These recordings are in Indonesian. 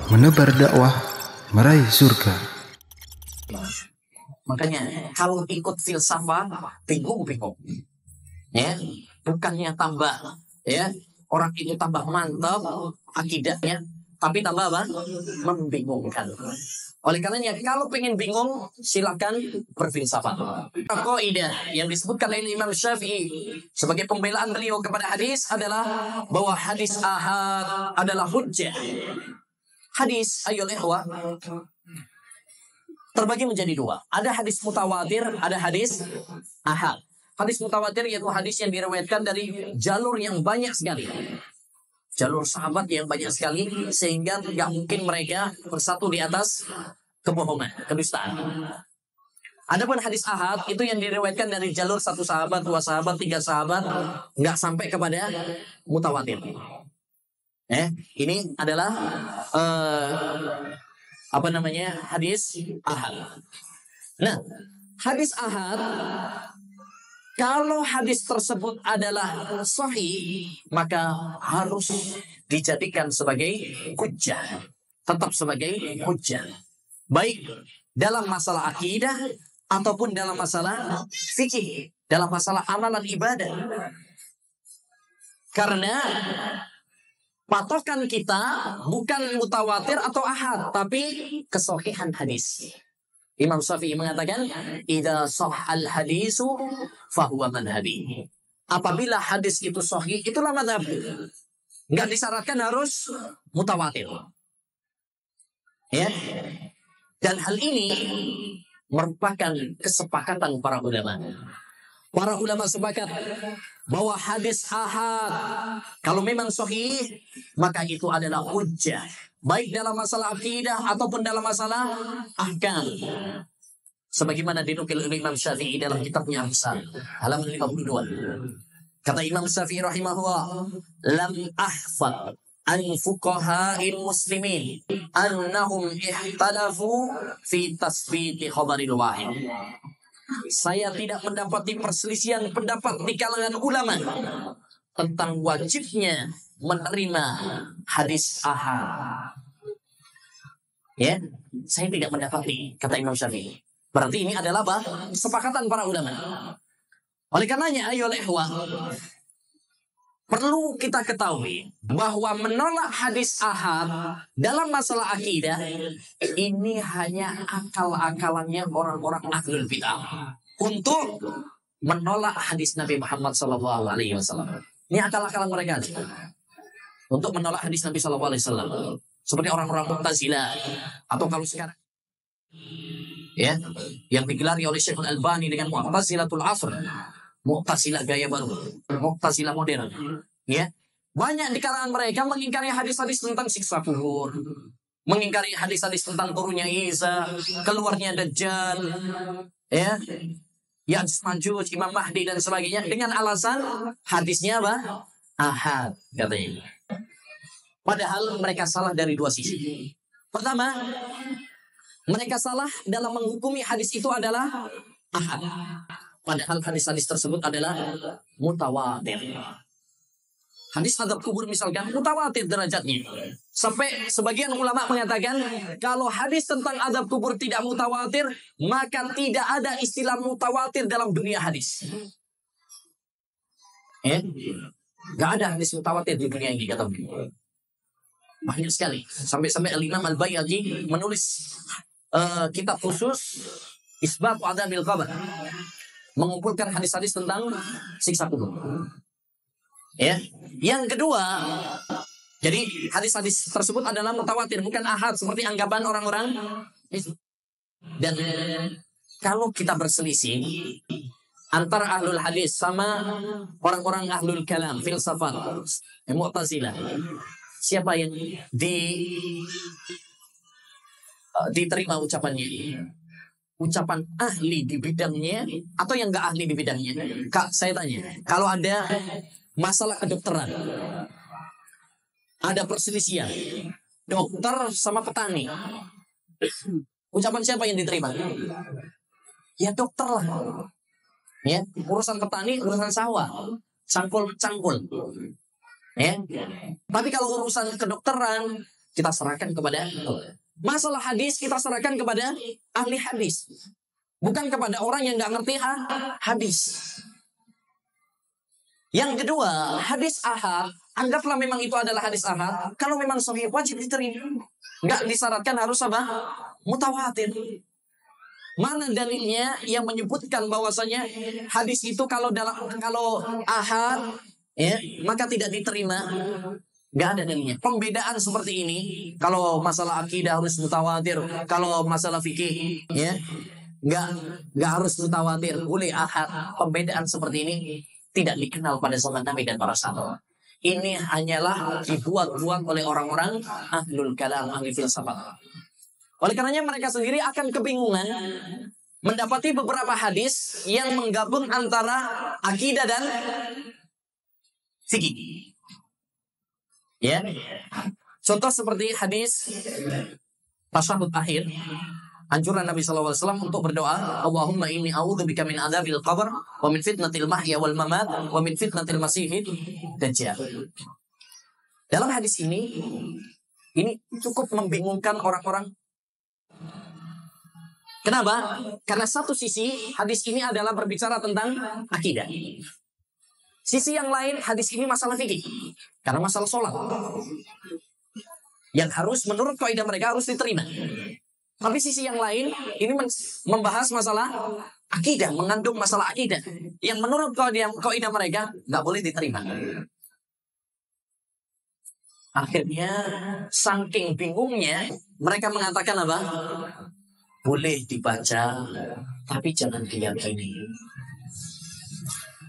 menebar dakwah, meraih surga. Makanya kalau ikut filsafat bingung-bingung. Ya, bukannya tambah ya, orang itu tambah mantap akidahnya, tapi tambah apa? Membingungkan. Oleh karenanya kalau pengen bingung silakan berfilsafat. Kaidah yang disebutkan oleh Imam Syafi'i sebagai pembelaan beliau kepada hadis adalah bahwa hadis ahad adalah hujjah. Hadis ayyul ikhwah terbagi menjadi dua. Ada hadis mutawatir, ada hadis ahad. Hadis mutawatir yaitu hadis yang diriwayatkan dari jalur yang banyak sekali. Jalur sahabat yang banyak sekali sehingga nggak mungkin mereka bersatu di atas kebohongan, kedustaan. Adapun hadis ahad itu yang diriwayatkan dari jalur satu sahabat, dua sahabat, tiga sahabat, nggak sampai kepada mutawatir. Ini adalah hadis ahad. Nah, hadis ahad, kalau hadis tersebut adalah sahih, maka harus dijadikan sebagai hujjah, tetap sebagai hujjah, baik dalam masalah akidah ataupun dalam masalah fikih, dalam masalah amalan ibadah. Karena patokan kita bukan mutawatir atau ahad, tapi kesahihan hadis. Imam Syafi'i mengatakan, "Idza sahhal hadisu fahuwa madhhabi." Apabila hadis itu sahih, itulah madhab. Enggak disyaratkan harus mutawatir. Ya. Dan hal ini merupakan kesepakatan para ulama. Para ulama sepakat bahwa hadis ahad kalau memang sahih maka itu adalah hujjah, baik dalam masalah akidah ataupun dalam masalah ahkam. Sebagaimana dinukil oleh Imam Syafi'i dalam kitabnya Al-Misal halaman 52. Kata Imam Syafi'i rahimahullah, "Lam ahfad an fuqaha'il muslimin annahum ihtalafu fi tasbiti khabaril wahid." Saya tidak mendapati perselisihan pendapat di kalangan ulama tentang wajibnya menerima hadis ahad. Ya, saya tidak mendapati, kata Imam Syafi'i. Berarti ini adalah apa? Kesepakatan para ulama. Oleh karenanya, ayo ikhwah, perlu kita ketahui bahwa menolak hadis ahad dalam masalah akidah ini hanya akal-akalannya orang-orang ahlul bidah untuk menolak hadis Nabi Muhammad SAW. Ini akal-akalan mereka untuk menolak hadis Nabi SAW. Seperti orang-orang Mu'tazilah atau kalau sekarang ya yang digelari oleh Syekh Al-Albani dengan Mu'tazilatul Asr. Mu'tazilah gaya baru, Mu'tazilah modern. Ya, banyak di kalangan mereka mengingkari hadis-hadis tentang siksa kubur, mengingkari hadis-hadis tentang turunnya Isa, keluarnya Dajjal, ya, Ya'juj Ma'juj, Imam Mahdi dan sebagainya dengan alasan hadisnya apa? Ahad, katanya. Padahal mereka salah dari dua sisi. Pertama, mereka salah dalam menghukumi hadis itu adalah ahad. Padahal hadis-hadis tersebut adalah mutawatir. Hadis adab kubur misalkan mutawatir derajatnya. Sampai sebagian ulama mengatakan kalau hadis tentang adab kubur tidak mutawatir, maka tidak ada istilah mutawatir dalam dunia hadis. Gak ada hadis mutawatir di dunia ini, kata beliau. Banyak sekali. Sampai-sampai Al-Imam Al-Bayyaqi menulis kitab khusus Isbat Adabil Qabr, mengumpulkan hadis-hadis tentang siksa kubur. Ya. Yang kedua, jadi hadis-hadis tersebut adalah mutawatir, bukan ahad seperti anggapan orang-orang. Dan kalau kita berselisih antara ahlul hadis sama orang-orang ahlul kalam, filsafat, Mu'tazilah, siapa yang diterima ucapannya? Ucapan ahli di bidangnya atau yang gak ahli di bidangnya? Kak, saya tanya, kalau ada masalah kedokteran, ada perselisihan dokter sama petani, ucapan siapa yang diterima? Ya dokter lah. Ya, urusan petani, urusan sawah, cangkul. Ya. Tapi kalau urusan kedokteran kita serahkan kepada masalah hadis, kita serahkan kepada ahli hadis, bukan kepada orang yang nggak ngerti hadis. Yang kedua, hadis ahad, anggaplah memang itu adalah hadis ahad. Kalau memang sahih, wajib diterima. Nggak disyaratkan harus apa? Mutawatir. Mana dalilnya yang menyebutkan bahwasanya hadis itu kalau ahad, ya, maka tidak diterima? Nggak ada dalilnya. Pembedaan seperti ini, kalau masalah akidah harus mutawatir, kalau masalah fikih, ya, nggak harus mutawatir, boleh ahad. Pembedaan seperti ini tidak dikenal pada zaman Nabi dan para sahabat. Ini hanyalah dibuat-buat oleh orang-orang ahlul kalam, ahli filsafat. Oleh karenanya mereka sendiri akan kebingungan mendapati beberapa hadis yang menggabung antara akidah dan fikih. Ya, contoh seperti hadis tasyahud akhir, anjuran Nabi SAW untuk berdoa, Allahumma inni a'udzubika min adzabil qabr wa min fitnatil mahya wal mamat wa min fitnatil masiihid dajjal. Dalam hadis ini cukup membingungkan orang-orang. Kenapa? Karena satu sisi hadis ini adalah berbicara tentang akidah. Sisi yang lain hadis ini masalah fikih. Karena masalah sholat. Yang harus menurut kaidah mereka harus diterima. Tapi sisi yang lain ini membahas masalah akidah, mengandung masalah akidah. Yang menurut kaidah mereka nggak boleh diterima. Akhirnya saking bingungnya mereka mengatakan apa? Boleh dibaca, tapi jangan diyakini.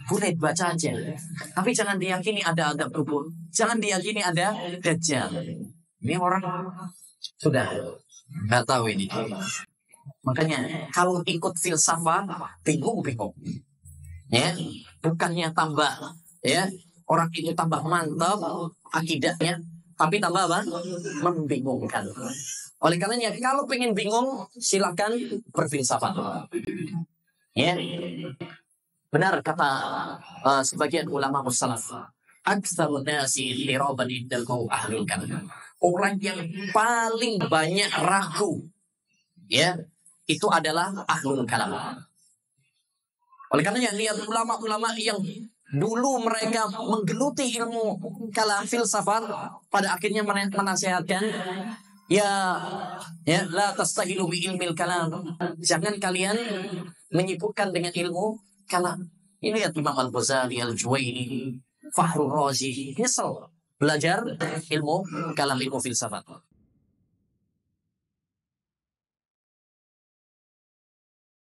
Boleh baca aja, tapi jangan diyakini ada adab kubur, jangan diyakini ada dajjal. Ini orang sudah nggak tahu ini. Makanya kalau ikut filsafat bingung-bingung, ya, bukannya tambah, ya, orang itu tambah mantap akidahnya, tapi tambah apa? Membingungkan. Oleh karenanya kalau pengen bingung silakan berfilsafat. Ya. Benar kata sebagian ulama salaf, aktsarun nasi liraban indal ahlul kalam. Orang yang paling banyak ragu, ya, itu adalah ahlul kalam. Oleh karenanya lihat ulama-ulama yang dulu mereka menggeluti ilmu kalam filsafat, pada akhirnya menasihatkan, ya la tastahilu bi ilmil kalam. Jangan kalian menyibukkan dengan ilmu kalam. Ini lihat Imam Al-Ghazali, Al-Juwaini, Fakhrur Razi nyesel belajar ilmu kalam, ilmu filsafat.